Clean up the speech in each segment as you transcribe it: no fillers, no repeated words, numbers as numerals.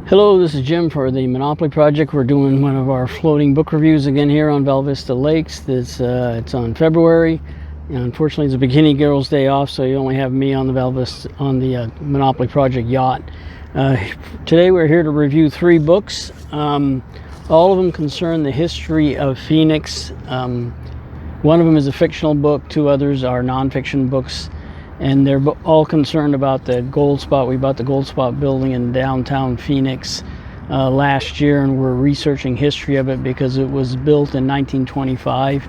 Hello, this is Jim for the Monopoly Project. We're doing one of our floating book reviews again here on Bella Vista Lakes. It's on February. Unfortunately, it's a Bikini Girls Day off, so you only have me on the Monopoly Project yacht. Today we're here to review 3 books. All of them concern the history of Phoenix. One of them is a fictional book. 2 others are nonfiction books. And they're all concerned about the Gold Spot. We bought the Gold Spot building in downtown Phoenix last year, and we're researching history of it because it was built in 1925,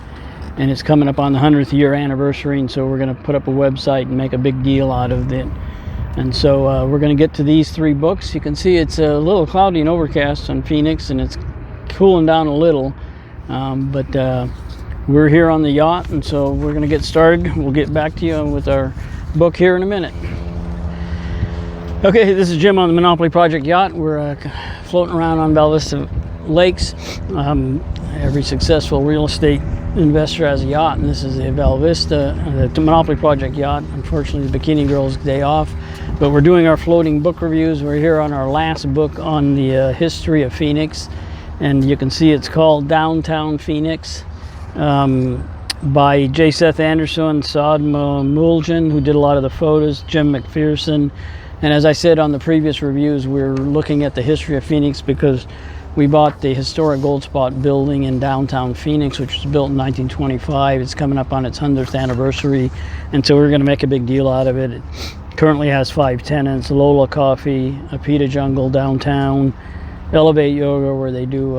and it's coming up on the 100th year anniversary, and so we're going to put up a website and make a big deal out of it. And so we're going to get to these 3 books. You can see it's a little cloudy and overcast in Phoenix, and it's cooling down a little, but we're here on the yacht, and so we're going to get started. We'll get back to you with our book here in a minute. Okay, this is Jim on the Monopoly Project yacht. We're floating around on Bella Vista Lakes. Every successful real estate investor has a yacht, and this is the Bella Vista, the Monopoly Project yacht. Unfortunately, the Bikini Girls Day off, but we're doing our floating book reviews. We're here on our last book on the history of Phoenix, and you can see it's called Downtown Phoenix. By J. Seth Anderson, Saad Muljan, who did a lot of the photos, Jim McPherson. And as I said on the previous reviews, we're looking at the history of Phoenix because we bought the historic Gold Spot building in downtown Phoenix, which was built in 1925. It's coming up on its 100th anniversary, and so we're going to make a big deal out of it. It currently has 5 tenants: Lola Coffee, Apita Jungle downtown, Elevate Yoga, where they do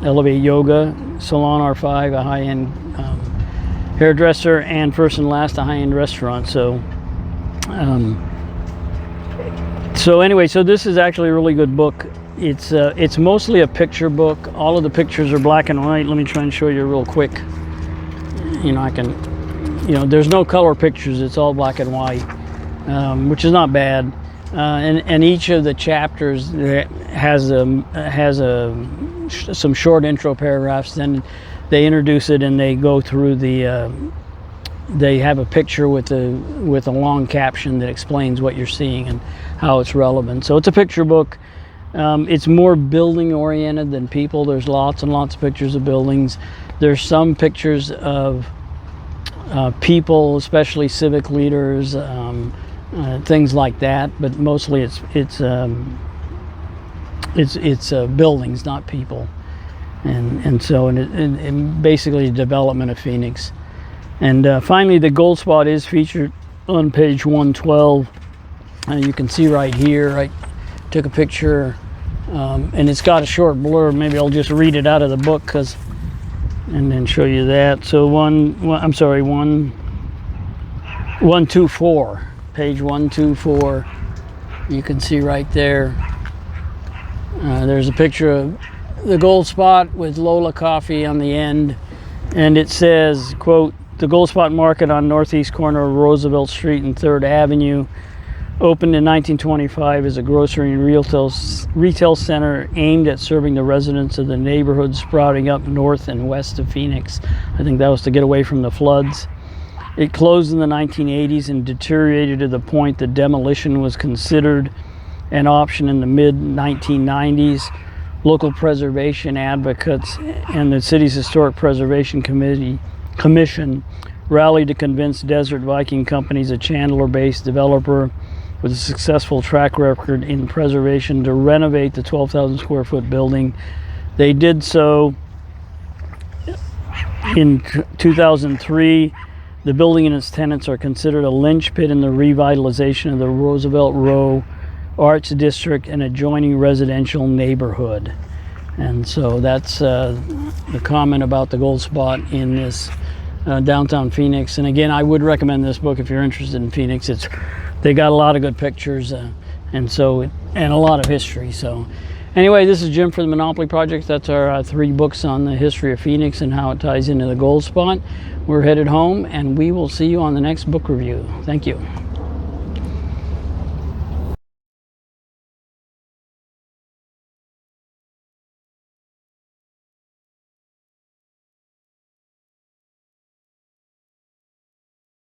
Elevate Yoga, Salon R5, a high-end hairdresser, and First and Last, a high-end restaurant. So anyway, so this is actually a really good book. It's mostly a picture book. All of the pictures are black and white. Let me try and show you real quick. There's no color pictures. It's all black and white, which is not bad. And each of the chapters has some short intro paragraphs. Then they introduce it, and they go through they have a picture with a long caption that explains what you're seeing and how it's relevant. So it's a picture book. It's more building oriented than people. There's lots and lots of pictures of buildings. There's some pictures of people, especially civic leaders, things like that. But mostly it's buildings, not people. And basically the development of Phoenix. And finally, the Gold Spot is featured on page 112. You can see right here, I took a picture, and it's got a short blurb. Maybe I'll just read it out of the book and then show you that. So 124, page 124. You can see right there. There's a picture of the Gold Spot with Lola Coffee on the end, and it says, quote, "The Gold Spot Market on northeast corner of Roosevelt Street and 3rd Avenue opened in 1925 as a grocery and retail center aimed at serving the residents of the neighborhood sprouting up north and west of Phoenix." I think that was to get away from the floods. It closed in the 1980s and deteriorated to the point that demolition was considered an option in the mid-1990s. Local preservation advocates and the city's Historic Preservation Commission rallied to convince Desert Viking Companies, a Chandler-based developer with a successful track record in preservation, to renovate the 12,000 square foot building. They did so in 2003. The building and its tenants are considered a linchpin in the revitalization of the Roosevelt Row Arts District and adjoining residential neighborhood. And so that's the comment about the Gold Spot in this downtown Phoenix. And again, I would recommend this book if you're interested in Phoenix. They got a lot of good pictures and a lot of history. So anyway, this is Jim for the Monopoly Project. That's our 3 books on the history of Phoenix and how it ties into the Gold Spot. We're headed home, and we will see you on the next book review. Thank you.